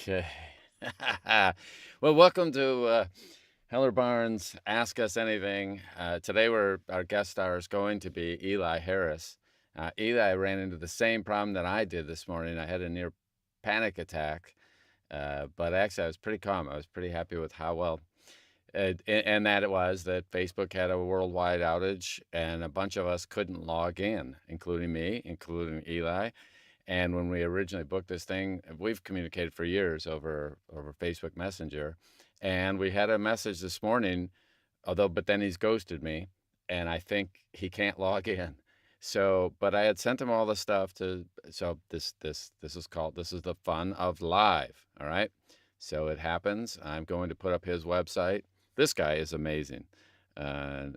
Okay. Well, welcome to Heller Barnes Ask Us Anything. Today, our guest star is going to be Eli Harris. Eli ran into the same problem that I did this morning. I had a near panic attack, but actually, I was pretty calm. I was pretty happy with how well, and that it was that Facebook had a worldwide outage, and a bunch of us couldn't log in, including me, including Eli. And when we originally booked this thing, we've communicated for years over Facebook Messenger, and we had a message this morning, but then he's ghosted me, and I think he can't log in. So, but I had sent him all the stuff so this is the fun of live. All right. So it happens. I'm going to put up his website. This guy is amazing. Let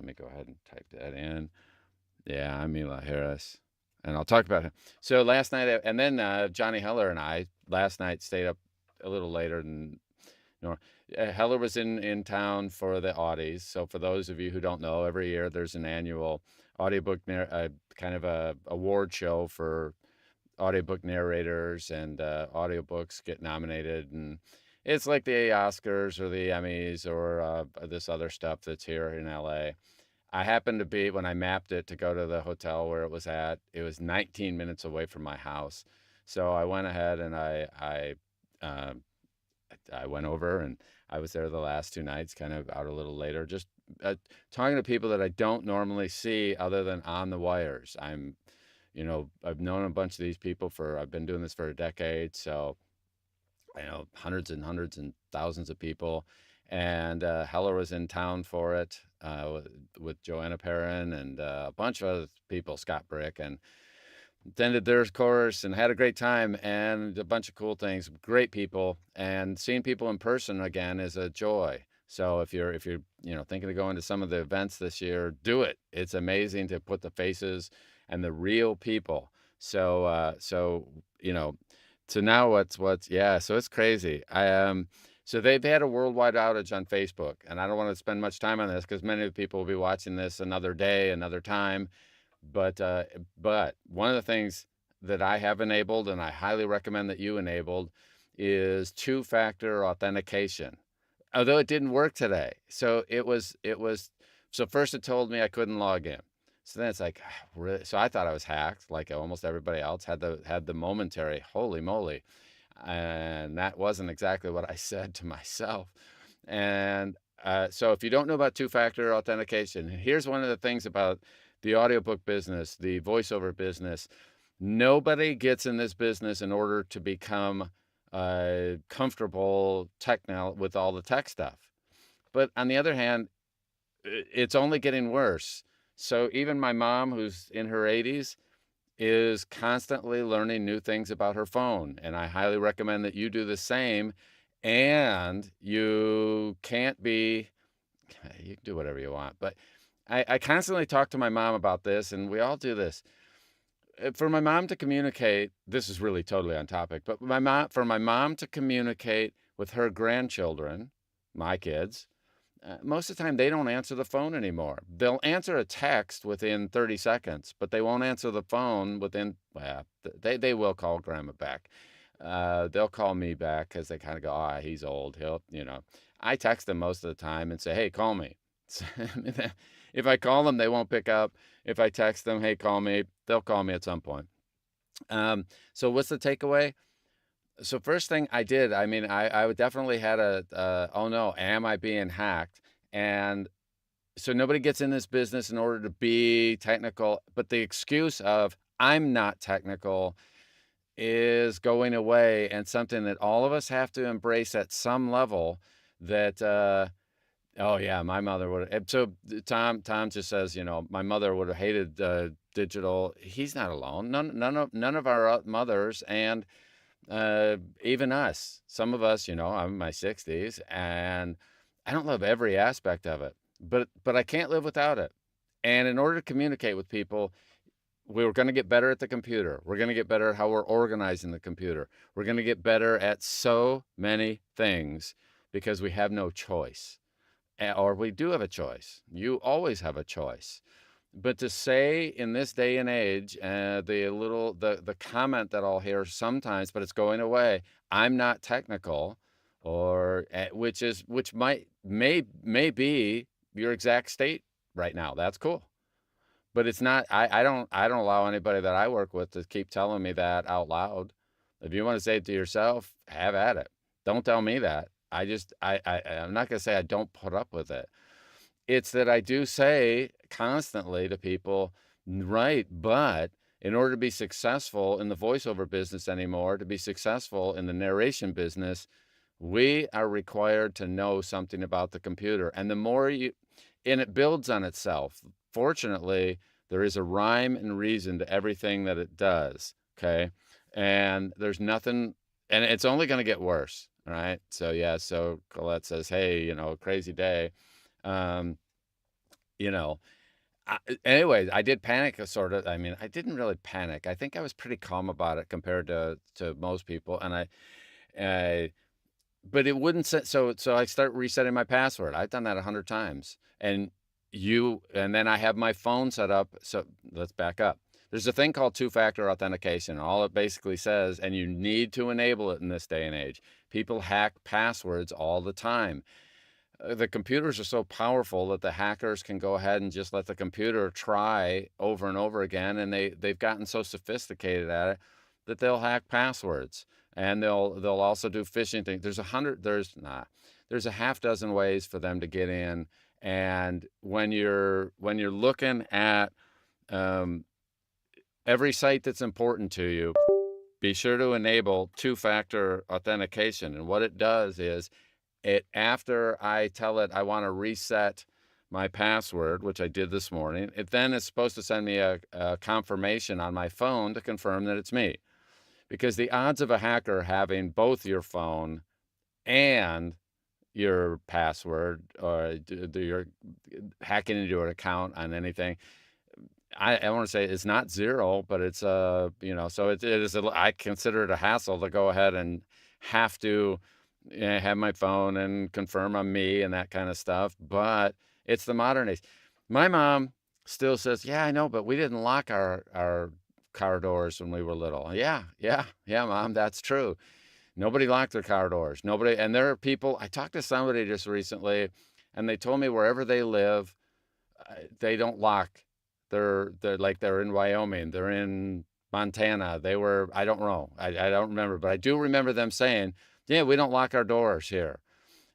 me go ahead and type that in. Yeah, I'm Eli Harris, and I'll talk about him. So last night, and then Johnny Heller and I last night stayed up a little later than normal. Heller was in town for the Audies. So for those of you who don't know, every year there's an annual audiobook kind of a award show for audiobook narrators, and audiobooks get nominated, and it's like the Oscars or the Emmys or this other stuff that's here in LA. I happened to be, when I mapped it to go to the hotel where it was 19 minutes away from my house. So I went ahead and uh, I went over, and I was there the last 2 nights, kind of out a little later, just talking to people that I don't normally see other than on the wires. I've known a bunch of these people I've been doing this for a decade. So I know hundreds and hundreds and thousands of people. And Heller was in town for it with Joanna Perrin and a bunch of other people, Scott Brick, and attended their course and had a great time and a bunch of cool things. Great people, and seeing people in person again is a joy. So if you're thinking of going to some of the events this year, do it. It's amazing to put the faces and the real people. So now yeah, so it's crazy. So they've had a worldwide outage on Facebook, and I don't want to spend much time on this because many of the people will be watching this another day, another time. But one of the things that I have enabled, and I highly recommend that you enabled, is two-factor authentication. Although it didn't work today. So first it told me I couldn't log in. So then it's like, really? So I thought I was hacked, like almost everybody else had the momentary, holy moly. And that wasn't exactly what I said to myself. And so if you don't know about two-factor authentication, here's one of the things about the audiobook business, the voiceover business. Nobody gets in this business in order to become comfortable with all the tech stuff. But on the other hand, it's only getting worse. So even my mom, who's in her 80s, is constantly learning new things about her phone. And I highly recommend that you do the same. And you can do whatever you want. But I constantly talk to my mom about this, and we all do this. For my mom to communicate, this is really totally on topic, but for my mom to communicate with her grandchildren, my kids, most of the time they don't answer the phone anymore. They'll answer a text within 30 seconds, but they won't answer the phone they will call grandma back. They'll call me back because they kind of go, he's old. I text them most of the time and say, hey, call me. If I call them, they won't pick up. If I text them, hey, call me, they'll call me at some point. So what's the takeaway? So first thing I did, I would definitely had oh no, am I being hacked? And so nobody gets in this business in order to be technical, but the excuse of I'm not technical is going away, and something that all of us have to embrace at some level. That oh yeah, my mother would. So Tom just says, my mother would have hated digital. He's not alone. None of our mothers, and even us, some of us, I'm in my 60s, and I don't love every aspect of it, but I can't live without it. And in order to communicate with people, we're going to get better at the computer. We're going to get better at how we're organizing the computer. We're going to get better at so many things because we have no choice. Or we do have a choice. You always have a choice. But to say in this day and age, the comment that I'll hear sometimes, but it's going away, "I'm not technical," or, which may be your exact state right now. That's cool. But it's not. I don't allow anybody that I work with to keep telling me that out loud. If you wanna say it to yourself, have at it. Don't tell me that. I'm not gonna say I don't put up with it. It's that I do say constantly to people, "Right, but in order to be successful in the voiceover business anymore, to be successful in the narration business, we are required to know something about the computer." And the more you and it builds on itself. Fortunately, there is a rhyme and reason to everything that it does, okay? And there's nothing, and it's only gonna get worse, all right? So, yeah, so Colette says, "Hey, crazy day." Um, you know, anyways, I did panic, sort of. I mean, I didn't really panic. I think I was pretty calm about it compared to most people, and I but it wouldn't set. So I start resetting my password. I've done that 100 times. And then I have my phone set up. So let's back up. There's a thing called two-factor authentication. All it basically says, and you need to enable it in this day and age. People hack passwords all the time. The computers are so powerful that the hackers can go ahead and just let the computer try over and over again, and they've gotten so sophisticated at it that they'll hack passwords, and they'll also do phishing things. There's a half dozen ways for them to get in. And when you're looking at um, every site that's important to you, be sure to enable two-factor authentication. And what it does is, after I tell it I want to reset my password, which I did this morning, it then is supposed to send me a confirmation on my phone to confirm that it's me. Because the odds of a hacker having both your phone and your password, or your hacking into your account on anything, I want to say it's not zero, but it's so it is. I consider it a hassle to go ahead and have to have my phone and confirm I'm me and that kind of stuff. But it's the modern age. My mom still says, "Yeah, I know, but we didn't lock our car doors when we were little." Yeah, yeah, yeah, Mom, that's true. Nobody locked their car doors. Nobody. And there are people. I talked to somebody just recently, and they told me wherever they live, they don't lock. They're in Wyoming. They're in Montana. I don't know. I don't remember, but I do remember them saying, "Yeah, we don't lock our doors here."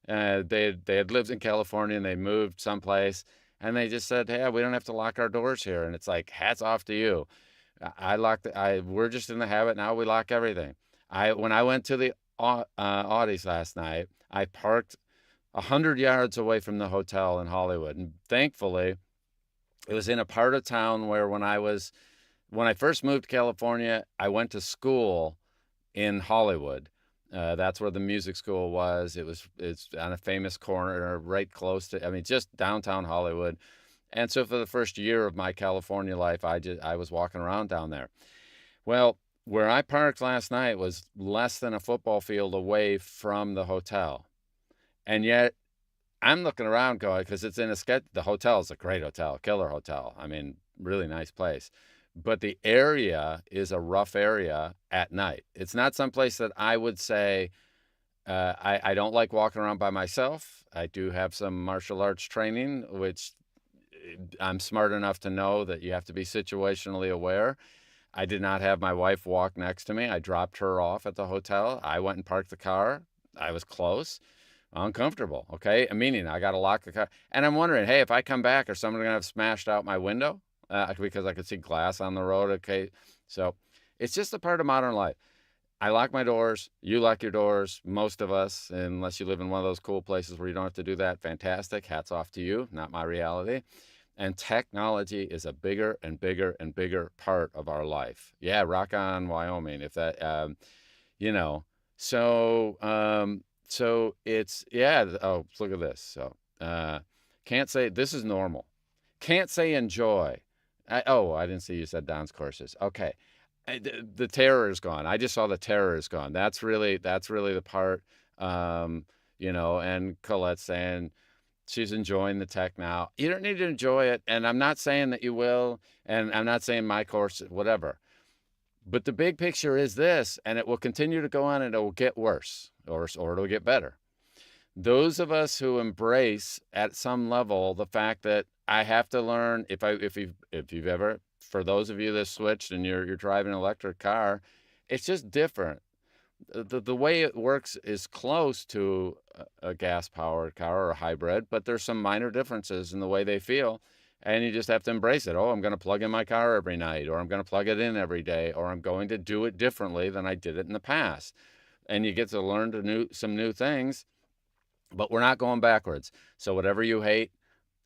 They had lived in California and they moved someplace, and they just said, "Hey, we don't have to lock our doors here." And it's like, hats off to you. We're just in the habit now. We lock everything. When I went to the Audis last night, I parked 100 yards away from the hotel in Hollywood, and thankfully, it was in a part of town where when I first moved to California, I went to school in Hollywood. That's where the music school was. It's on a famous corner right close to, I mean, just downtown Hollywood. And so for the first year of my California life, I was walking around down there. Well, where I parked last night was less than a football field away from the hotel. And yet I'm looking around going, because it's in the hotel is a great hotel, killer hotel. I mean, really nice place. But the area is a rough area at night. It's not someplace that I would say, I don't like walking around by myself. I do have some martial arts training, which I'm smart enough to know that you have to be situationally aware. I did not have my wife walk next to me. I dropped her off at the hotel. I went and parked the car. I was close. Uncomfortable, okay? Meaning I got to lock the car. And I'm wondering, hey, if I come back, are someone going to have smashed out my window? Because I could see glass on the road, okay? So it's just a part of modern life. I lock my doors. You lock your doors. Most of us, unless you live in one of those cool places where you don't have to do that, fantastic. Hats off to you. Not my reality. And technology is a bigger and bigger and bigger part of our life. Yeah, rock on Wyoming. If that, you know, so so it's, yeah. Oh, look at this. So can't say this is normal. Can't say enjoy. I didn't see you said Don's courses. Okay, the terror is gone. I just saw the terror is gone. That's really the part. And Colette's saying, She's enjoying the tech now. You don't need to enjoy it, and I'm not saying that you will, and I'm not saying my course, whatever. But the big picture is this, and it will continue to go on, and it will get worse, or it'll get better. Those of us who embrace at some level the fact that I have to learn, if you've ever, for those of you that switched and you're driving an electric car, it's just different. The way it works is close to a gas-powered car or a hybrid, but there's some minor differences in the way they feel, and you just have to embrace it. Oh, I'm going to plug in my car every night, or I'm going to plug it in every day, or I'm going to do it differently than I did it in the past. And you get to learn some new things, but we're not going backwards. So whatever you hate,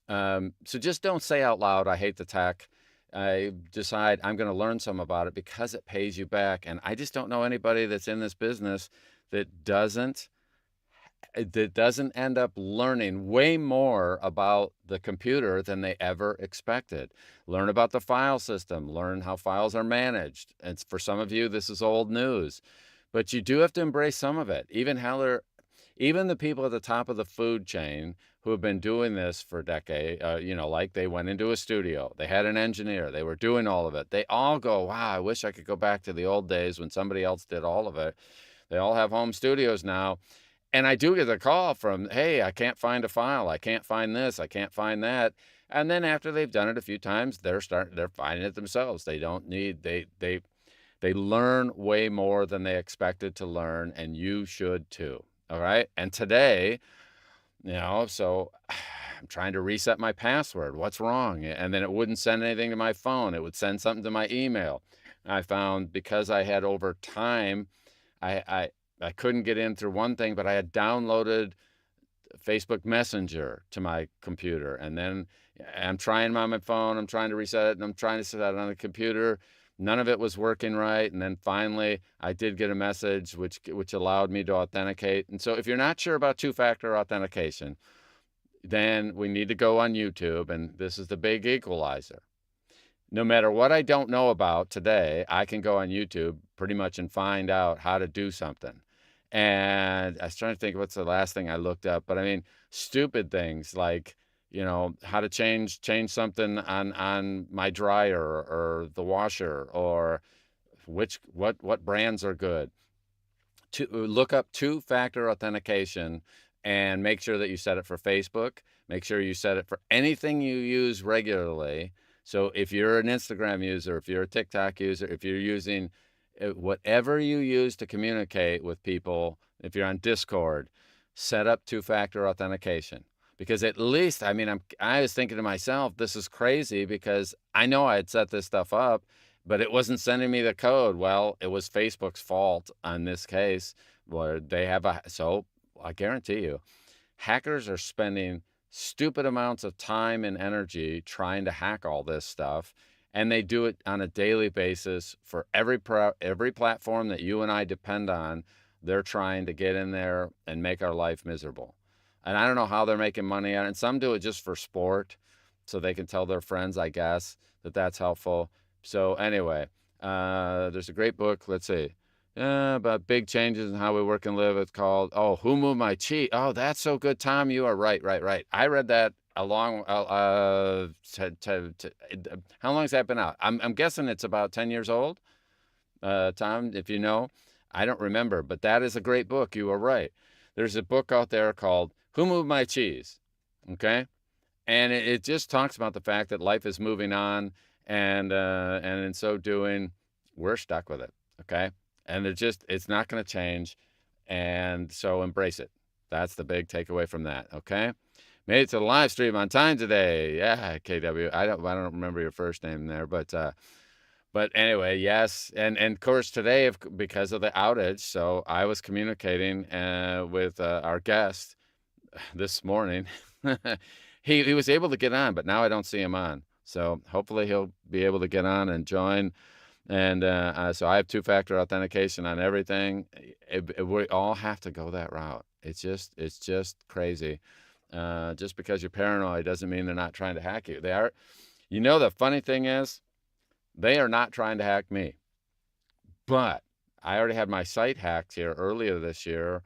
so just don't say out loud, I hate the tech. I decide I'm going to learn some about it because it pays you back. And I just don't know anybody that's in this business that doesn't end up learning way more about the computer than they ever expected. Learn about the file system, learn how files are managed. And for some of you, this is old news, but you do have to embrace some of it. Even the people at the top of the food chain who have been doing this for decades, like they went into a studio, they had an engineer, they were doing all of it. They all go, wow, I wish I could go back to the old days when somebody else did all of it. They all have home studios now. And I do get a call from, hey, I can't find a file. I can't find this. I can't find that. And then after they've done it a few times, they're finding it themselves. They don't need, they learn way more than they expected to learn, and you should too. All right. And today, so I'm trying to reset my password. What's wrong? And then it wouldn't send anything to my phone. It would send something to my email. I found because I had over time, I couldn't get in through one thing, but I had downloaded Facebook Messenger to my computer. And then I'm trying on my phone. I'm trying to reset it, and I'm trying to set it on the computer. None of it was working right. And then finally, I did get a message which allowed me to authenticate. And so if you're not sure about two-factor authentication, then we need to go on YouTube. And this is the big equalizer. No matter what I don't know about today, I can go on YouTube pretty much and find out how to do something. And I was trying to think what's the last thing I looked up, but I mean, stupid things like, how to change something on my dryer or the washer, or what brands are good. To look up two-factor authentication and make sure that you set it for Facebook. Make sure you set it for anything you use regularly. So if you're an Instagram user, if you're a TikTok user, if you're using whatever you use to communicate with people, if you're on Discord, set up two-factor authentication. Because at least, I was thinking to myself, this is crazy because I know I had set this stuff up, but it wasn't sending me the code. Well, it was Facebook's fault on this case, where they so I guarantee you, hackers are spending stupid amounts of time and energy trying to hack all this stuff. And they do it on a daily basis for every platform that you and I depend on. They're trying to get in there and make our life miserable. And I don't know how they're making money on it. And some do it just for sport, so they can tell their friends, I guess, that that's helpful. So anyway, there's a great book. Let's see. About big changes in how we work and live. It's called, Who Moved My Cheese? Oh, that's so good, Tom. You are right. I read that along, how long has that been out? I'm guessing it's about 10 years old. Tom, if you know, I don't remember, but that is a great book. You are right. There's a book out there called Who Moved My Cheese? Okay. And it just talks about the fact that life is moving on, and in so doing, we're stuck with it. Okay. And it's not going to change. And so embrace it. That's the big takeaway from that. Okay. Made it to the live stream on time today. Yeah, KW. I don't remember your first name there, but anyway, yes. And of course today, because of the outage, so I was communicating with our guest this morning. He was able to get on, but now I don't see him on. So hopefully he'll be able to get on and join. And so I have two-factor authentication on everything. We all have to go that route. It's just crazy. Just because you're paranoid doesn't mean they're not trying to hack you. They are. The funny thing is, they are not trying to hack me. But I already had my site hacked here earlier this year.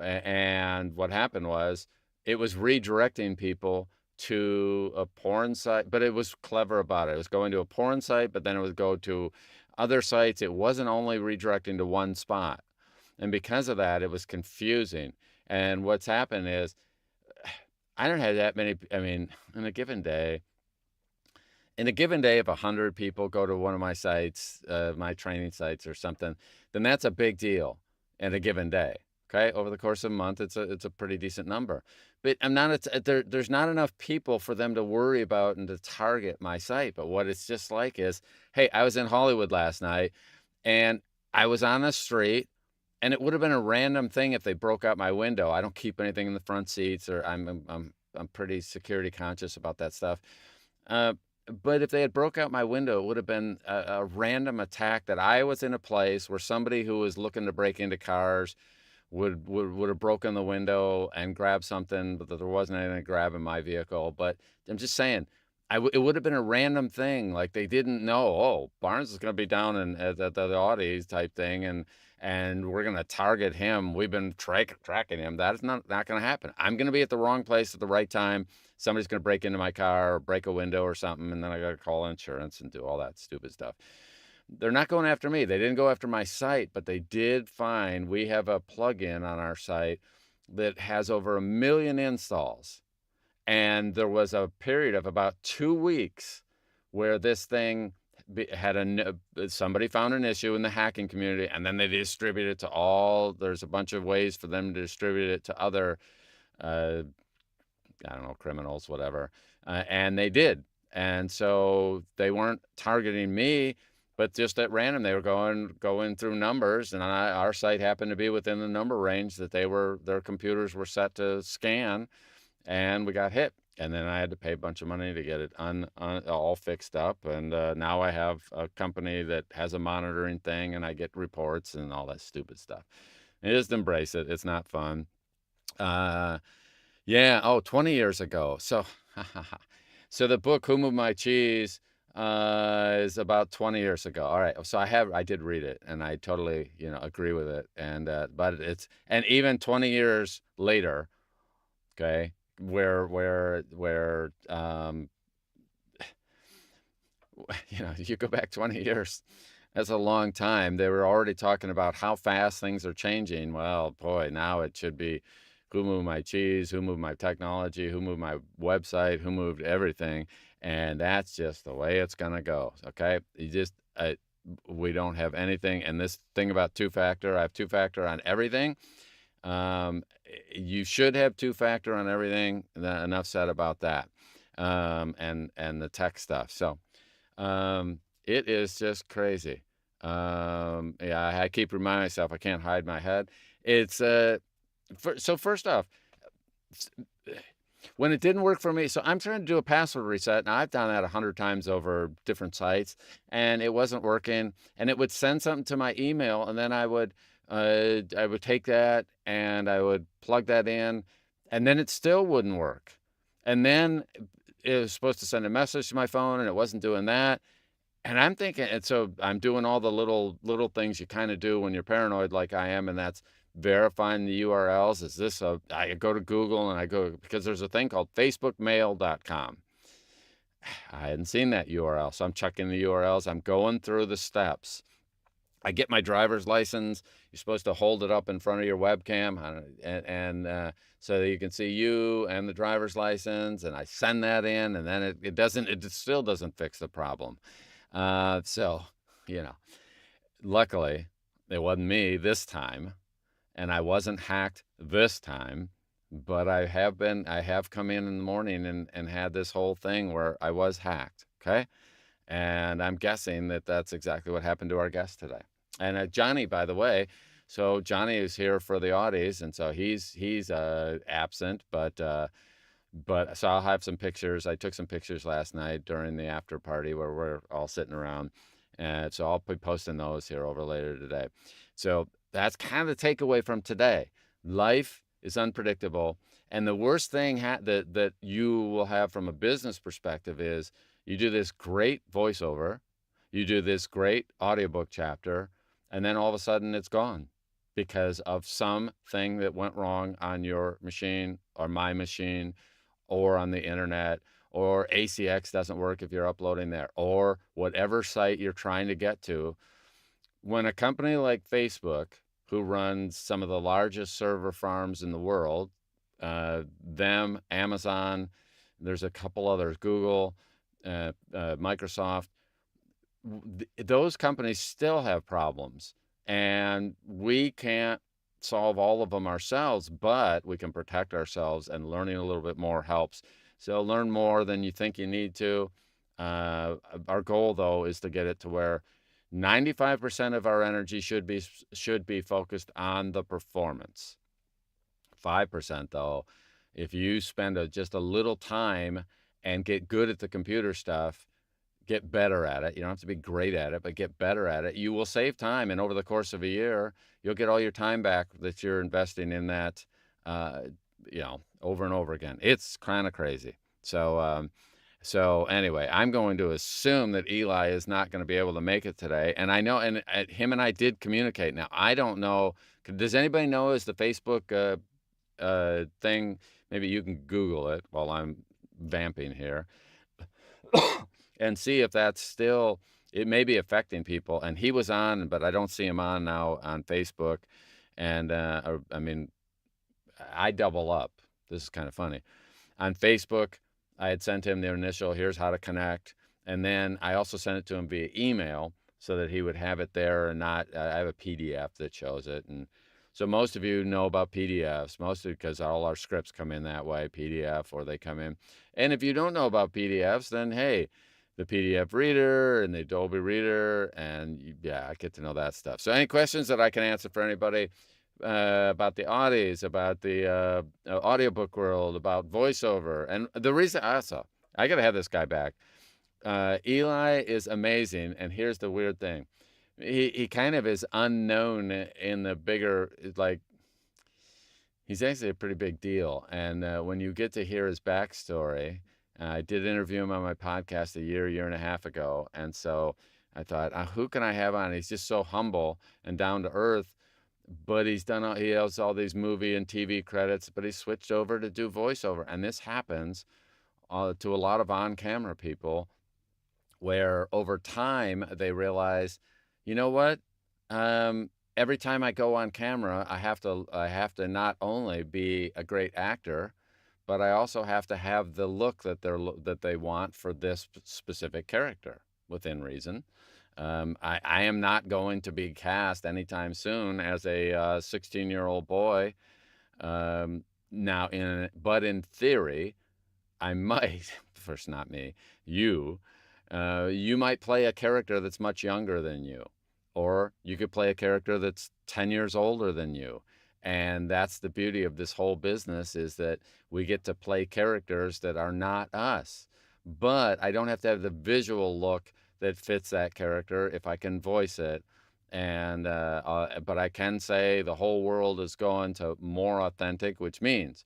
And what happened was, it was redirecting people to a porn site, but it was clever about it. It was going to a porn site, but then it would go to other sites. It wasn't only redirecting to one spot. And because of that, it was confusing. And what's happened is I don't have that many. I mean, in a given day, if 100 people go to one of my sites, my training sites or something, then that's a big deal in a given day. Okay, over the course of a month, it's a pretty decent number. But I'm not there's not enough people for them to worry about and to target my site. But what it's just like is, hey, I was in Hollywood last night, and I was on the street, and it would have been a random thing if they broke out my window. I don't keep anything in the front seats, or I'm pretty security conscious about that stuff. But if they had broke out my window, it would have been a random attack that I was in a place where somebody who was looking to break into cars would have broken the window and grabbed something, but there wasn't anything to grab in my vehicle. But I'm just saying, it would have been a random thing. Like they didn't know, oh, Baarns is going to be down at the Audis type thing, and we're going to target him. We've been tracking him. That is not going to happen. I'm going to be at the wrong place at the right time. Somebody's going to break into my car or break a window or something, and then I got to call insurance and do all that stupid stuff. They're not going after me. They didn't go after my site, but they did find we have a plugin on our site that has over 1 million installs. And there was a period of about 2 weeks where this thing had somebody found an issue in the hacking community, and then they distribute it to all. There's a bunch of ways for them to distribute it to other, I don't know, criminals, whatever. And they did. And so they weren't targeting me, but just at random, they were going through numbers, and our site happened to be within the number range that their computers were set to scan, and we got hit. And then I had to pay a bunch of money to get it all fixed up. And now I have a company that has a monitoring thing, and I get reports and all that stupid stuff. And just embrace it. It's not fun. Yeah. Oh, 20 years ago. So, so the book Who Moved My Cheese is about 20 years ago. All right. So I did read it, and I totally, agree with it. And but and even 20 years later, okay, where you go back 20 years, that's a long time. They were already talking about how fast things are changing. Well, boy, now it should be who moved my cheese, who moved my technology, who moved my website, who moved everything. And that's just the way it's going to go. Okay. We don't have anything. And this thing about two-factor, I have two-factor on everything. You should have two-factor on everything. Enough said about that. And the tech stuff. So, it is just crazy. Yeah, I keep reminding myself, I can't hide my head. It's, so first off, when it didn't work for me, so I'm trying to do a password reset. Now I've done that 100 times over different sites, and it wasn't working. And it would send something to my email, and then I would take that and I would plug that in, and then it still wouldn't work. And then it was supposed to send a message to my phone, and it wasn't doing that. And I'm thinking, and so I'm doing all the little things you kind of do when you're paranoid like I am, and that's verifying the URLs. Is this I go to Google and I go, because there's a thing called facebookmail.com. I hadn't seen that URL, so I'm checking the URLs. I'm going through the steps. I get my driver's license. You're supposed to hold it up in front of your webcam, and so that you can see you and the driver's license. And I send that in, and then it still doesn't fix the problem. So, luckily it wasn't me this time, and I wasn't hacked this time. But I have come in the morning and had this whole thing where I was hacked. Okay. And I'm guessing that that's exactly what happened to our guest today. And Johnny, by the way, so Johnny is here for the Audis, and so he's absent, but so I'll have some pictures. I took some pictures last night during the after party where we're all sitting around, and so I'll be posting those here over later today. So that's kind of the takeaway from today. Life is unpredictable, and the worst thing that you will have from a business perspective is you do this great voiceover, you do this great audiobook chapter, and then all of a sudden it's gone. because of something that went wrong on your machine or my machine or on the internet, or ACX doesn't work if you're uploading there, or whatever site you're trying to get to. When a company like Facebook, who runs some of the largest server farms in the world, Amazon, there's a couple others, Google, Microsoft, those companies still have problems, and we can't solve all of them ourselves, but we can protect ourselves, and learning a little bit more helps. So learn more than you think you need to. Our goal, though, is to get it to where 95% of our energy should be focused on the performance. 5%, though, if you spend just a little time and get good at the computer stuff, get better at it. You don't have to be great at it, but get better at it. You will save time, and over the course of a year, you'll get all your time back that you're investing in that, uh, over and over again. It's kind of crazy. So anyway, I'm going to assume that Eli is not going to be able to make it today, and I know, and him and I did communicate. Now I don't know. Does anybody know, is the Facebook thing? Maybe you can Google it while I'm vamping here and see if that's still, it may be affecting people. And he was on, but I don't see him on now on Facebook. And I mean, I double up. This is kind of funny. On Facebook, I had sent him the initial, here's how to connect. And then I also sent it to him via email so that he would have it there, and not, I have a PDF that shows it. And so most of you know about PDFs, mostly because all our scripts come in that way, PDF, or they come in. And if you don't know about PDFs, then hey, the PDF reader and the Adobe reader, and yeah, I get to know that stuff. So any questions that I can answer for anybody about the Audis, about the audiobook world, about voiceover, and the reason also, I got to have this guy back. Eli is amazing, and here's the weird thing. He kind of is unknown in the bigger, like, he's actually a pretty big deal. And when you get to hear his backstory, I did interview him on my podcast a year and a half ago. And so I thought, who can I have on? He's just so humble and down to earth, but he has all these movie and TV credits, but he switched over to do voiceover. And this happens to a lot of on-camera people, where over time they realize, you know what? Every time I go on camera, I have to not only be a great actor, but I also have to have the look that they want for this specific character, within reason. I am not going to be cast anytime soon as a 16-year-old boy. Now, but in theory, I might, first, not me, you might play a character that's much younger than you, or you could play a character that's 10 years older than you. And that's the beauty of this whole business, is that we get to play characters that are not us. But I don't have to have the visual look that fits that character if I can voice it. And but I can say the whole world is going to more authentic, which means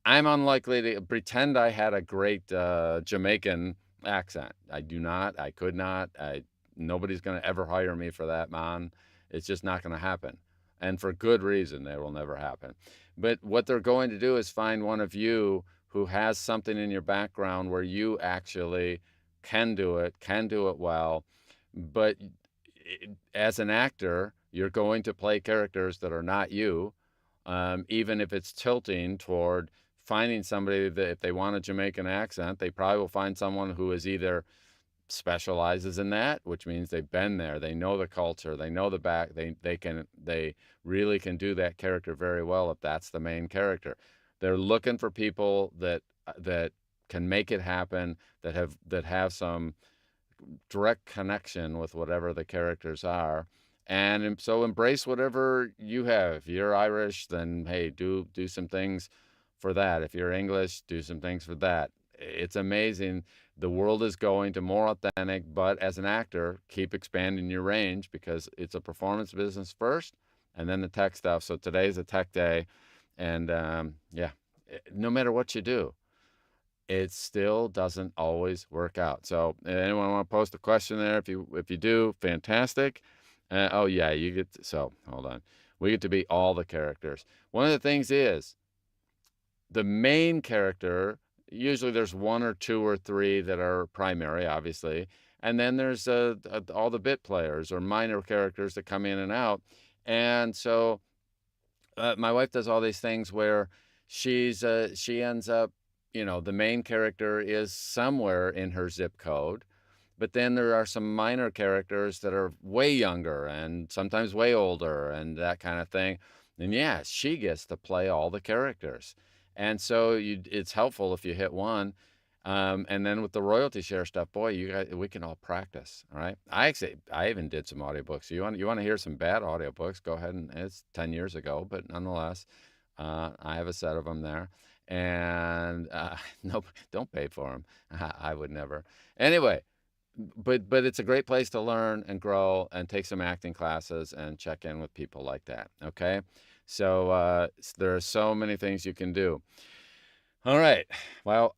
I'm unlikely to pretend I had a great Jamaican accent. I do not. I could not. Nobody's going to ever hire me for that, man. It's just not going to happen. And for good reason, that will never happen. But what they're going to do is find one of you who has something in your background where you actually can do it well. But as an actor, you're going to play characters that are not you, even if it's tilting toward finding somebody that, if they want a Jamaican accent, they probably will find someone who is either specializes in that, which means they've been there, they know the culture, they know the back, they really can do that character very well if that's the main character. They're looking for people that can make it happen, that have some direct connection with whatever the characters are. And so embrace whatever you have. If you're Irish, then hey, do some things for that. If you're English, do some things for that. It's amazing. The world is going to more authentic, but as an actor, keep expanding your range, because it's a performance business first, and then the tech stuff. So today's a tech day, and yeah, no matter what you do, it still doesn't always work out. So anyone want to post a question there? If you do, fantastic. Oh yeah, you get so hold on. We get to be all the characters. One of the things is the main character, usually there's one or two or three that are primary, obviously. And then there's all the bit players or minor characters that come in and out. And so my wife does all these things where she ends up, the main character is somewhere in her zip code, but then there are some minor characters that are way younger and sometimes way older and that kind of thing. And yeah, she gets to play all the characters. And so it's helpful if you hit one. And then with the royalty share stuff, boy, we can all practice. All right. I even did some audiobooks. You want to hear some bad audiobooks? Go ahead, and it's 10 years ago, but nonetheless, I have a set of them there. And no, don't pay for them. I would never. Anyway, but it's a great place to learn and grow and take some acting classes and check in with people like that. Okay. So there are so many things you can do. All right. Well,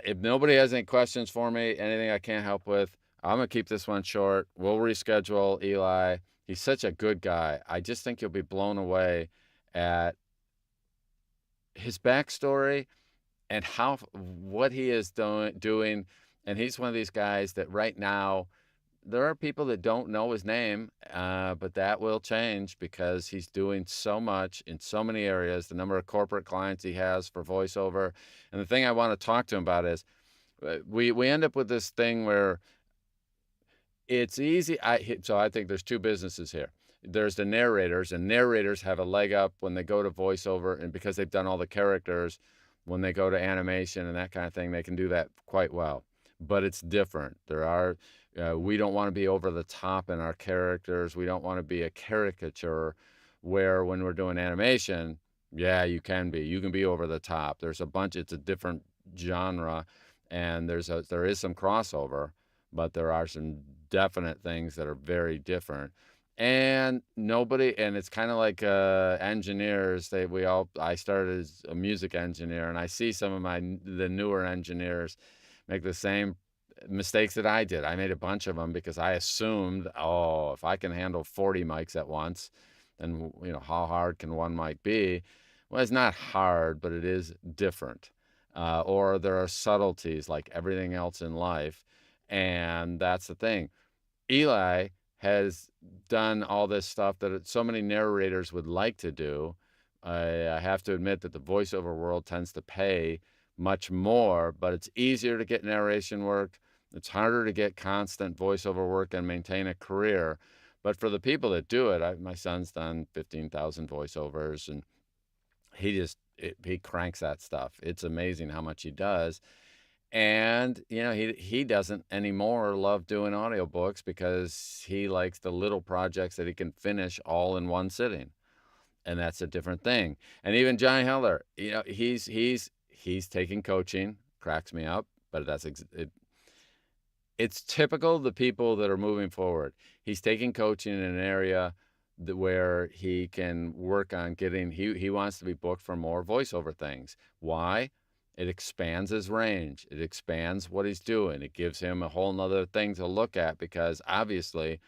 if nobody has any questions for me, anything I can't help with, I'm going to keep this one short. We'll reschedule Eli. He's such a good guy. I just think you'll be blown away at his backstory and what he is doing. And he's one of these guys that right now, there are people that don't know his name, but that will change because he's doing so much in so many areas, the number of corporate clients he has for voiceover. And the thing I want to talk to him about is we end up with this thing where it's easy. So I think there's two businesses here. There's the narrators, and narrators have a leg up when they go to voiceover, and because they've done all the characters, when they go to animation and that kind of thing, they can do that quite well. But it's different. We don't want to be over the top in our characters. We don't want to be a caricature where when we're doing animation, yeah, you can be. You can be over the top. It's a different genre, and there is some crossover, but there are some definite things that are very different. And it's kind of like engineers. I started as a music engineer, and I see some of the newer engineers make the same mistakes that I did. I made a bunch of them because I assumed, oh, if I can handle 40 mics at once, then how hard can one mic be? Well, it's not hard, but it is different. Or there are subtleties like everything else in life, and that's the thing. Eli has done all this stuff that so many narrators would like to do. I have to admit that the voiceover world tends to pay much more, but it's easier to get narration work. It's harder to get constant voiceover work and maintain a career. But for the people that do it, my son's done 15,000 voiceovers, and he cranks that stuff. It's amazing how much he does. And, he doesn't anymore love doing audiobooks because he likes the little projects that he can finish all in one sitting. And that's a different thing. And even Johnny Heller, he's taking coaching, cracks me up, but it's typical of the people that are moving forward. He's taking coaching in an area where he can work on he wants to be booked for more voiceover things. Why? It expands his range. It expands what he's doing. It gives him a whole nother thing to look at because obviously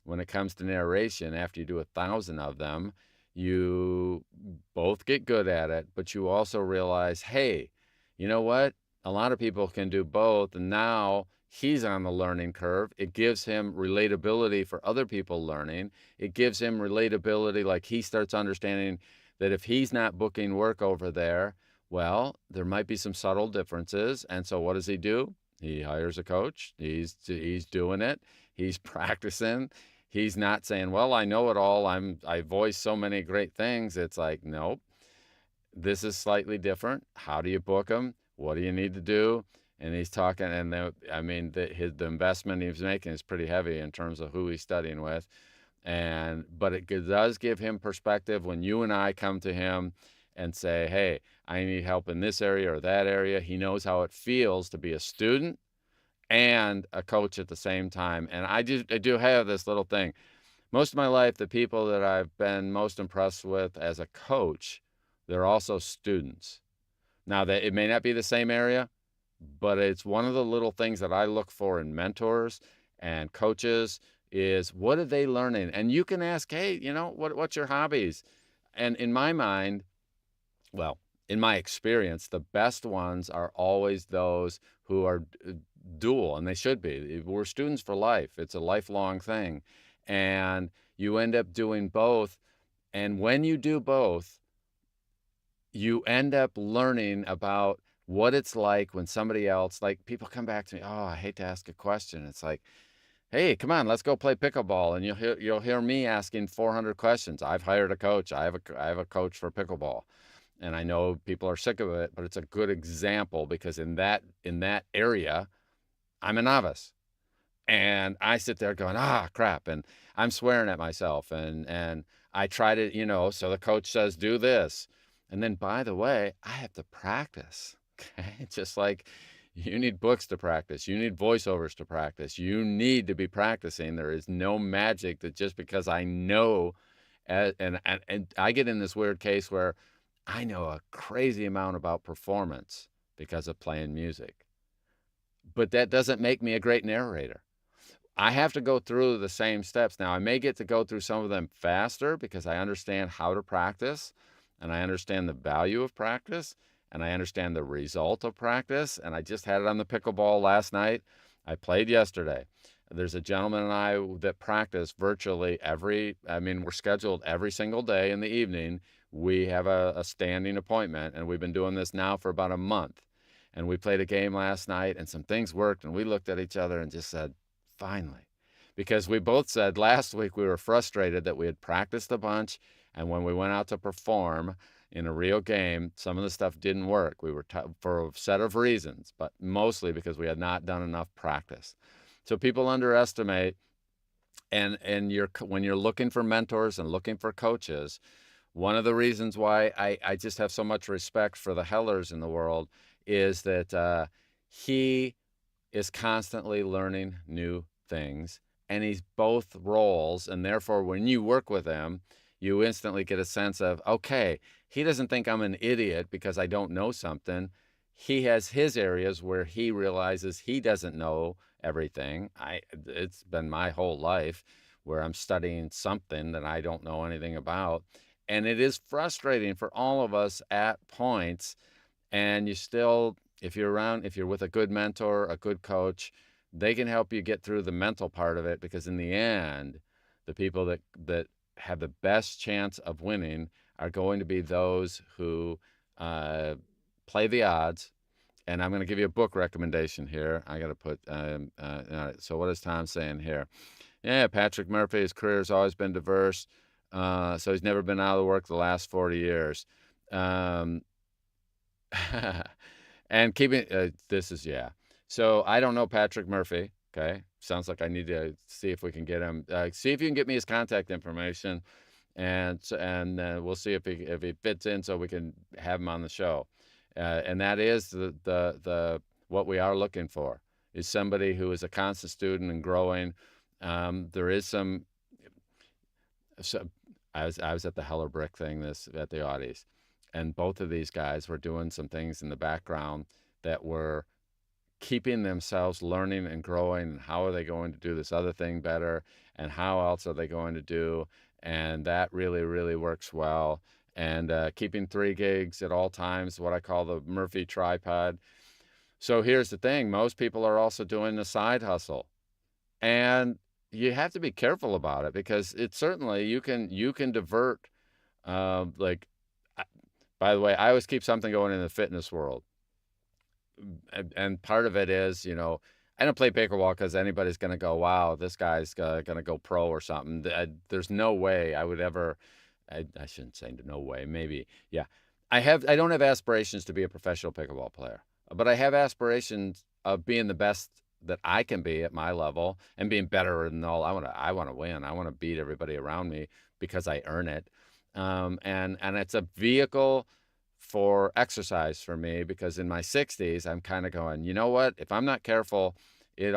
when it comes to narration, after you do 1,000 of them, you both get good at it, but you also realize, hey, you know what? A lot of people can do both, and now he's on the learning curve. It gives him relatability for other people learning. It gives him relatability, like he starts understanding that if he's not booking work over there, well, there might be some subtle differences. And so what does he do? He hires a coach. He's doing it. He's practicing. He's not saying, well, I know it all. I voice so many great things. It's like, nope, this is slightly different. How do you book them? What do you need to do? And he's talking, and the investment he's making is pretty heavy in terms of who he's studying with. But it does give him perspective when you and I come to him and say, hey, I need help in this area or that area. He knows how it feels to be a student and a coach at the same time. And I do have this little thing. Most of my life, the people that I've been most impressed with as a coach, they're also students. Now, that it may not be the same area, but it's one of the little things that I look for in mentors and coaches is what are they learning? And you can ask, hey, what's your hobbies? And in my mind, well, in my experience, the best ones are always those who are dual, and they should be. We're students for life. It's a lifelong thing. And you end up doing both. And when you do both, you end up learning about what it's like when somebody else, like people come back to me, oh, I hate to ask a question. It's like, hey, come on, let's go play pickleball. And you'll hear me asking 400 questions. I've hired a coach. I have a coach for pickleball. And I know people are sick of it, but it's a good example because in that area, I'm a novice. And I sit there going, crap. And I'm swearing at myself. And I try to, so the coach says, do this. And then, by the way, I have to practice. Okay. Just like you need books to practice, you need voiceovers to practice, you need to be practicing. There is no magic that just because I know, and I get in this weird case where I know a crazy amount about performance because of playing music, but that doesn't make me a great narrator. I have to go through the same steps. Now, I may get to go through some of them faster because I understand how to practice and I understand the value of practice and I understand the result of practice. And I just had it on the pickleball last night. I played yesterday. There's a gentleman and I that practice virtually we're scheduled every single day in the evening. We have a standing appointment and we've been doing this now for about a month. And we played a game last night and some things worked and we looked at each other and just said, finally, because we both said last week we were frustrated that we had practiced a bunch, and when we went out to perform in a real game, some of the stuff didn't work. We were for a set of reasons, but mostly because we had not done enough practice. So people underestimate, and when you're looking for mentors and looking for coaches, one of the reasons why I just have so much respect for the Hellers in the world is that he is constantly learning new things, and he's both roles, and therefore when you work with him, you instantly get a sense of, okay, he doesn't think I'm an idiot because I don't know something. He has his areas where he realizes he doesn't know everything. It's been my whole life where I'm studying something that I don't know anything about, and it is frustrating for all of us at points. And you still, if you're with a good mentor, a good coach, they can help you get through the mental part of it, because in the end, the people that have the best chance of winning are going to be those who play the odds. And I'm going to give you a book recommendation here. I got to put, so what is Tom saying here? Yeah, Patrick Murphy, his career has always been diverse. So he's never been out of work the last 40 years. And keeping this is so I don't know Patrick Murphy. Okay, sounds like I need to see if we can get him. See if you can get me his contact information, and we'll see if he fits in, so we can have him on the show. And that is the what we are looking for is somebody who is a constant student and growing. There is some. So I was at the Heller Brick thing at the Audis. And both of these guys were doing some things in the background that were keeping themselves learning and growing. And how are they going to do this other thing better? And how else are they going to do? And that really, really works well. And keeping 3 gigs at all times, what I call the Murphy tripod. So here's the thing. Most people are also doing a side hustle. And you have to be careful about it, because it's certainly, you can divert, by the way, I always keep something going in the fitness world. And part of it is, I don't play pickleball because anybody's going to go, wow, this guy's going to go pro or something. There's no way I would ever, I shouldn't say no way, maybe. Yeah. I don't have aspirations to be a professional pickleball player, but I have aspirations of being the best that I can be at my level and being better than all. I want to win. I want to beat everybody around me because I earn it. And it's a vehicle for exercise for me, because in my 60s, I'm kind of going, you know what, if I'm not careful, there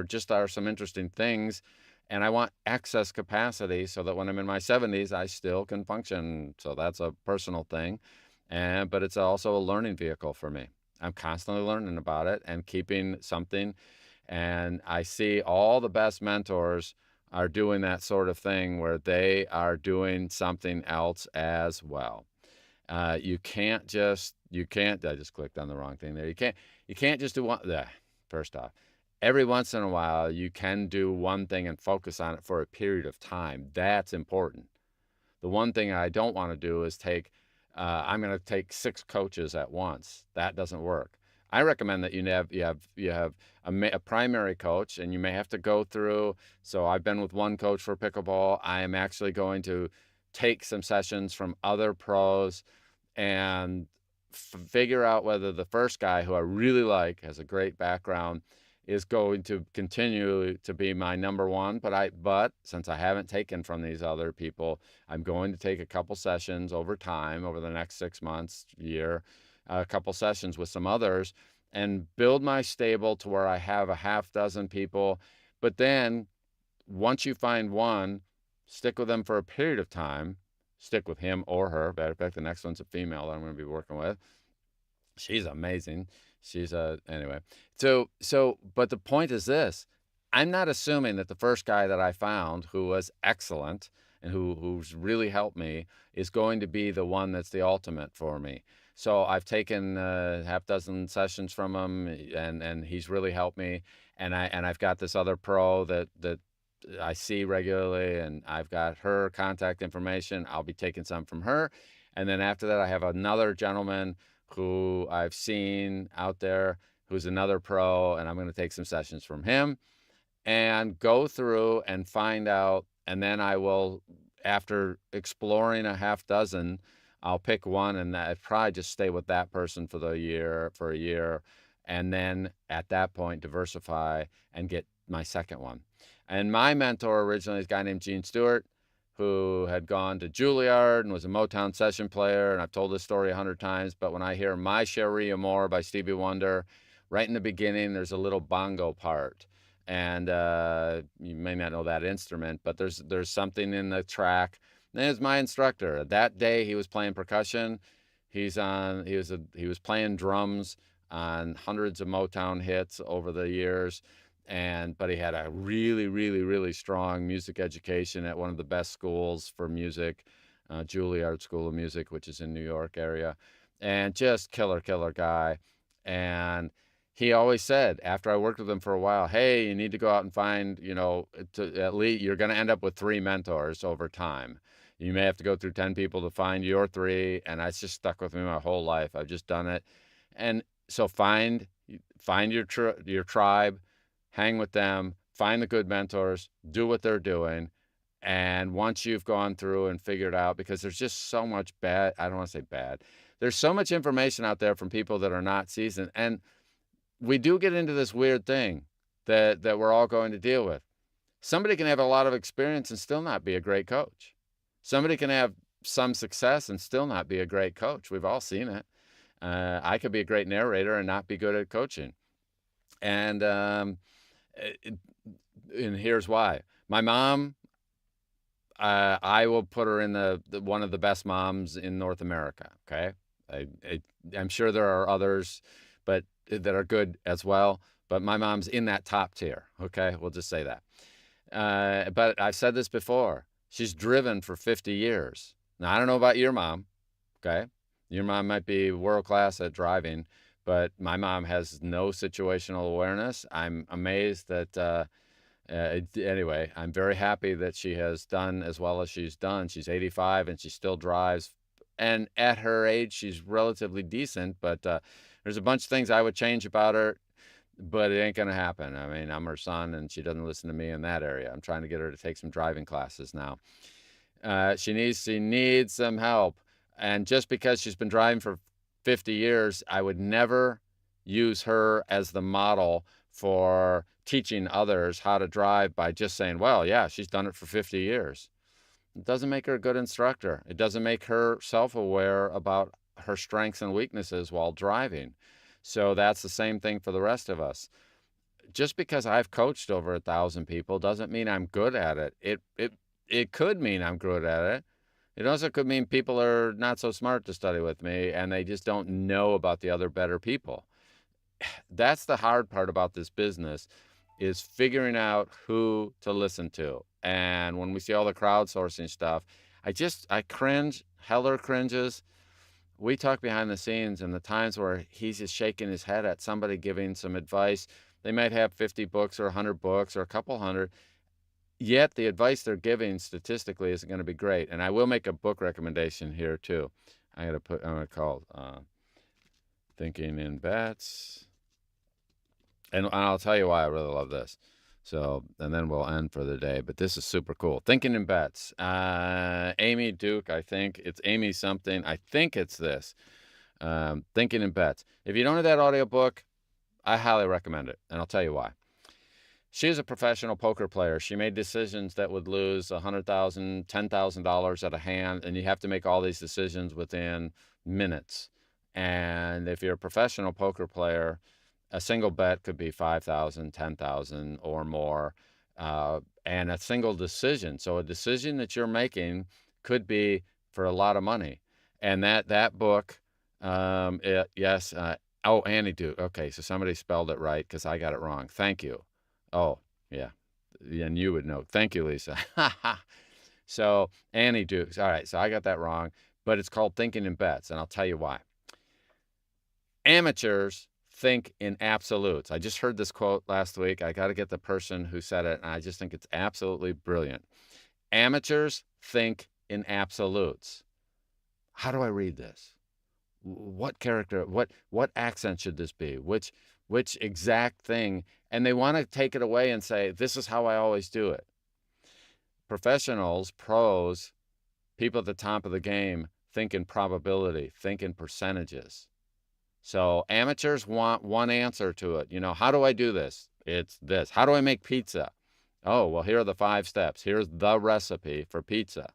just are some interesting things, and I want excess capacity so that when I'm in my 70s, I still can function. So that's a personal thing. But it's also a learning vehicle for me. I'm constantly learning about it and keeping something. And I see all the best mentors are doing that sort of thing where they are doing something else as well. You can't, I just clicked on the wrong thing there. You can't just do one. First off, every once in a while, you can do one thing and focus on it for a period of time. That's important. The one thing I don't want to do is I'm going to take 6 coaches at once. That doesn't work. I recommend that you have a primary coach, and you may have to go through. So I've been with one coach for pickleball. I am actually going to take some sessions from other pros and figure out whether the first guy, who I really like, has a great background, is going to continue to be my number one. But since I haven't taken from these other people, I'm going to take a couple sessions over time, over the next 6 months, year, a couple sessions with some others, and build my stable to where I have a half dozen people. But then once you find one, stick with them for a period of time. Stick with him or her. Matter of fact, the next one's a female that I'm going to be working with. She's amazing. Anyway. But the point is this: I'm not assuming that the first guy that I found, who was excellent and who's really helped me, is going to be the one that's the ultimate for me. So I've taken half dozen sessions from him, and he's really helped me. And I've got this other pro that I see regularly, and I've got her contact information. I'll be taking some from her. And then after that, I have another gentleman who I've seen out there who's another pro, and I'm going to take some sessions from him and go through and find out. And then I will, after exploring a half dozen, I'll pick one, and I'd probably just stay with that person for a year. And then at that point, diversify and get my second one. And my mentor originally is a guy named Gene Stewart, who had gone to Juilliard and was a Motown session player. And I've told this story 100 times, but when I hear My Cherie Amour by Stevie Wonder, right in the beginning, there's a little bongo part. And you may not know that instrument, but there's something in the track. And it's my instructor. That day he was playing percussion. He was playing drums on hundreds of Motown hits over the years. But he had a really, really, really strong music education at one of the best schools for music, Juilliard School of Music, which is in New York area, and just killer guy. And he always said, after I worked with him for a while, hey, you need to go out and find, at least you're going to end up with 3 mentors over time. You may have to go through 10 people to find your 3. And that's just stuck with me my whole life. I've just done it. And so find your tribe, hang with them, find the good mentors, do what they're doing. And once you've gone through and figured out, because there's just so much I don't want to say bad. There's so much information out there from people that are not seasoned. And we do get into this weird thing that we're all going to deal with. Somebody can have a lot of experience and still not be a great coach. Somebody can have some success and still not be a great coach. We've all seen it. I could be a great narrator and not be good at coaching. And here's why. My mom, I will put her in the one of the best moms in North America. Okay, I'm sure there are others, but that are good as well. But my mom's in that top tier. Okay, we'll just say that. But I've said this before. She's driven for 50 years. Now I don't know about your mom. Okay, your mom might be world class at driving, but my mom has no situational awareness. I'm amazed that. Anyway, I'm very happy that she has done as well as she's done. She's 85 and she still drives. And at her age, she's relatively decent, but there's a bunch of things I would change about her, but it ain't going to happen. I mean, I'm her son and she doesn't listen to me in that area. I'm trying to get her to take some driving classes now. She needs some help. And just because she's been driving for 50 years, I would never use her as the model for teaching others how to drive by just saying, well, yeah, she's done it for 50 years. It doesn't make her a good instructor. It doesn't make her self-aware about her strengths and weaknesses while driving. So that's the same thing for the rest of us. Just because I've coached over 1,000 people doesn't mean I'm good at it. It could mean I'm good at it. It also could mean people are not so smart to study with me and they just don't know about the other better people. That's the hard part about this business. is figuring out who to listen to. And when we see all the crowdsourcing stuff, I cringe. Heller cringes. We talk behind the scenes, and the times where he's just shaking his head at somebody giving some advice. They might have 50 books or 100 books or a couple hundred, yet the advice they're giving statistically isn't going to be great. And I will make a book recommendation here too. I'm going to call Thinking in Bets. And I'll tell you why I really love this. So, and then we'll end for the day. But this is super cool. Thinking in Bets. Amy Duke, I think. It's Amy something. I think it's this. Thinking in Bets. If you don't have that audiobook, I highly recommend it. And I'll tell you why. She is a professional poker player. She made decisions that would lose $100,000, $10,000 at a hand. And you have to make all these decisions within minutes. And if you're a professional poker player, a single bet could be 5,000, 10,000 or more, and a single decision. So a decision that you're making could be for a lot of money. And that book, yes. Oh, Annie Duke. Okay, so somebody spelled it right because I got it wrong. Thank you. Oh, yeah. And you would know. Thank you, Lisa. So Annie Duke. All right, so I got that wrong. But it's called Thinking in Bets, and I'll tell you why. Amateurs think in absolutes. I just heard this quote last week. I got to get the person who said it, and I just think it's absolutely brilliant. Amateurs think in absolutes. How do I read this? What character, what accent should this be? Which exact thing? And they want to take it away and say, this is how I always do it. Professionals, pros, people at the top of the game think in probability, think in percentages. So amateurs want one answer to it. You know, how do I do this? It's this. How do I make pizza? Oh, well, here are the 5 steps. Here's the recipe for pizza.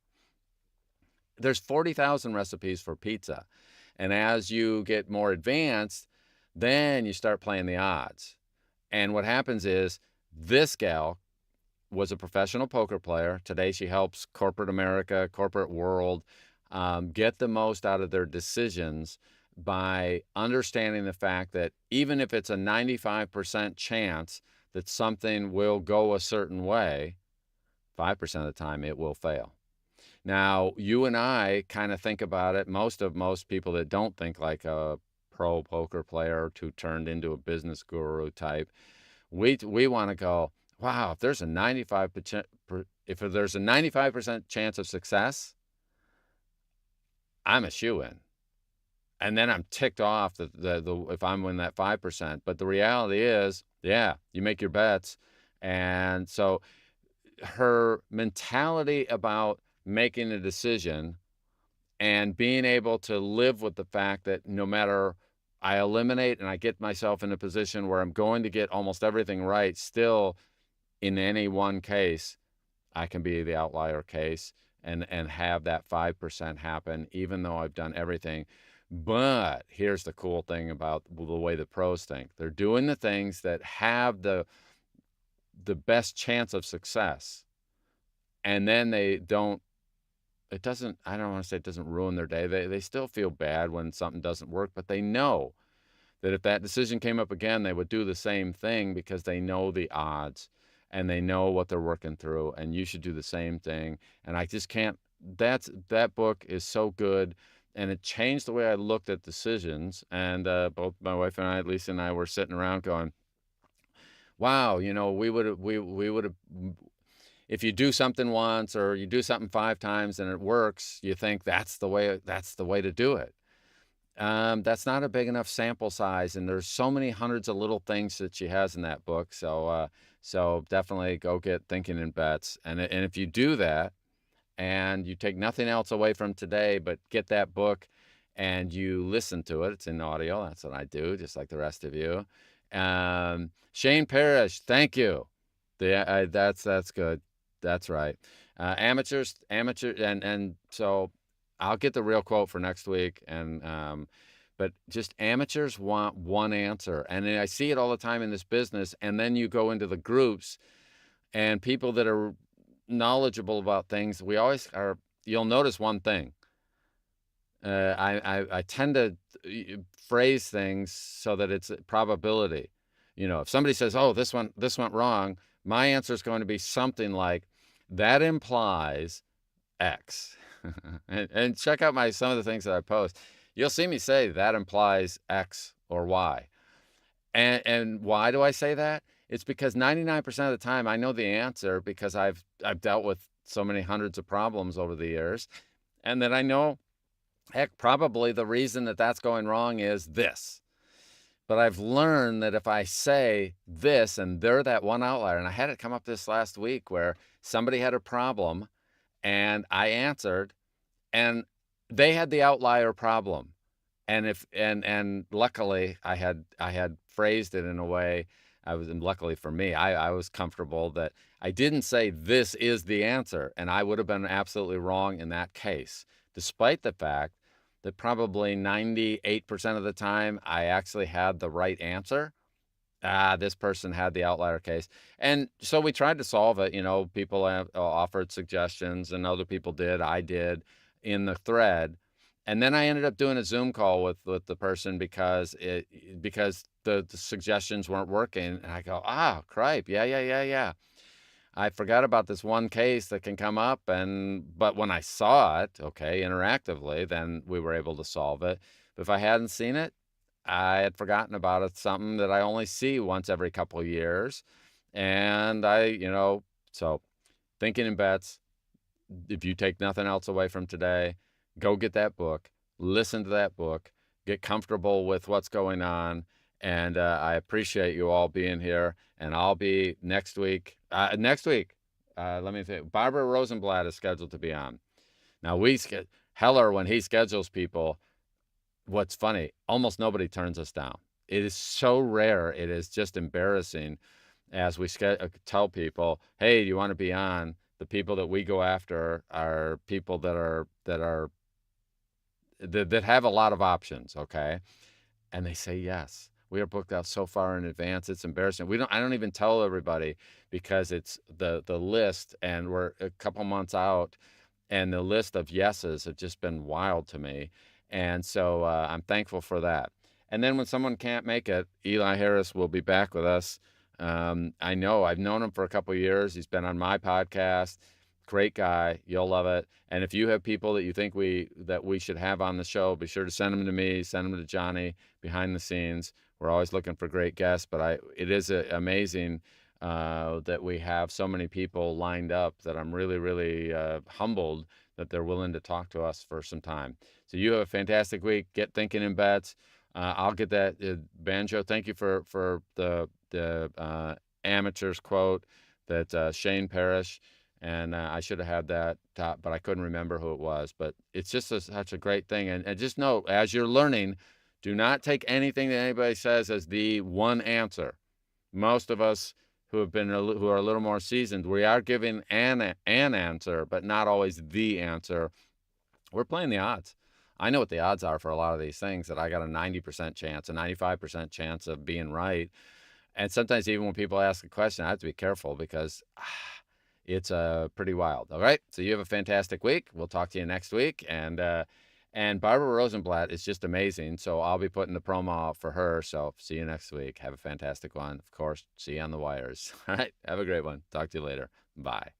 There's 40,000 recipes for pizza. And as you get more advanced, then you start playing the odds. And what happens is this gal was a professional poker player. Today she helps corporate America, corporate world, get the most out of their decisions by understanding the fact that even if it's a 95% chance that something will go a certain way, 5% of the time it will fail. Now, you and I kind of think about it. Most people that don't think like a pro poker player who turned into a business guru type, we want to go, wow, if there's a 95% chance of success, I'm a shoo-in. And then I'm ticked off that if I'm in that 5%. But the reality is, yeah, you make your bets. And so her mentality about making a decision and being able to live with the fact that no matter I eliminate and I get myself in a position where I'm going to get almost everything right, still in any one case, I can be the outlier case and have that 5% happen, even though I've done everything. But here's the cool thing about the way the pros think. They're doing the things that have the best chance of success. And then they don't, it doesn't, I don't want to say it doesn't ruin their day. They still feel bad when something doesn't work, but they know that if that decision came up again, they would do the same thing because they know the odds and they know what they're working through, and you should do the same thing. And I just can't, that book is so good. And it changed the way I looked at decisions. And both my wife and I, Lisa and I, were sitting around going, wow, you know, we would have, if you do something once or you do something 5 times and it works, you think that's the way to do it. That's not a big enough sample size, and there's so many hundreds of little things that she has in that book. So definitely go get Thinking in Bets. And if you do that, and you take nothing else away from today, but get that book and you listen to it. It's in audio. That's what I do, just like the rest of you. Shane Parrish, thank you. That's good. That's right. Amateur, and so I'll get the real quote for next week. And but just amateurs want one answer, and I see it all the time in this business. And then you go into the groups, and people that are knowledgeable about things, we always are. You'll notice one thing. I tend to phrase things so that it's probability. if somebody says, oh, this went wrong, my answer is going to be something like, that implies X. and check out some of the things that I post. You'll see me say that implies X or Y. And why do I say that? It's because 99% of the time I know the answer, because I've dealt with so many hundreds of problems over the years, and that I know, heck, probably the reason that that's going wrong is this. But I've learned that if I say this and they're that one outlier, and I had it come up this last week where somebody had a problem and I answered, and they had the outlier problem. And luckily I had phrased it in a way, luckily for me, I was comfortable that I didn't say this is the answer, and I would have been absolutely wrong in that case, despite the fact that probably 98% of the time I actually had the right answer. This person had the outlier case. And so we tried to solve it. People offered suggestions, and other people did. I did in the thread. And then I ended up doing a Zoom call with the person because the suggestions weren't working. And I go, cripe. Yeah. I forgot about this one case that can come up. But when I saw it, okay, interactively, then we were able to solve it. But if I hadn't seen it, I had forgotten about it, something that I only see once every couple of years. And so Thinking in Bets, if you take nothing else away from today, go get that book, listen to that book, get comfortable with what's going on. And I appreciate you all being here. And I'll be next week. Let me think. Barbara Rosenblatt is scheduled to be on. Now, Heller, when he schedules people, what's funny, almost nobody turns us down. It is so rare. It is just embarrassing as we tell people, hey, do you want to be on? The people that we go after are people that have a lot of options, okay? And they say yes. We are booked out so far in advance. It's embarrassing. I don't even tell everybody, because it's the list, and we're a couple months out, and the list of yeses have just been wild to me. And so I'm thankful for that. And then when someone can't make it, Eli Harris will be back with us. I know, I've known him for a couple of years. He's been on my podcast. Great guy. You'll love it. And if you have people that you think that we should have on the show, be sure to send them to me, send them to Johnny behind the scenes. We're always looking for great guests, but it is amazing that we have so many people lined up, that I'm really, really humbled that they're willing to talk to us for some time. So you have a fantastic week. Get thinking in bets. I'll get that banjo. Thank you for the amateurs quote that Shane Parrish, and I should have had that top, but I couldn't remember who it was. But it's just such a great thing. And just know, as you're learning, do not take anything that anybody says as the one answer. Most of us who are a little more seasoned, we are giving an answer, but not always the answer. We're playing the odds. I know what the odds are for a lot of these things, that I got a 90% chance, a 95% chance of being right. And sometimes even when people ask a question, I have to be careful, because it's pretty wild. All right. So you have a fantastic week. We'll talk to you next week. And Barbara Rosenblatt is just amazing. So I'll be putting the promo out for her. So see you next week. Have a fantastic one. Of course, see you on the wires. All right. Have a great one. Talk to you later. Bye.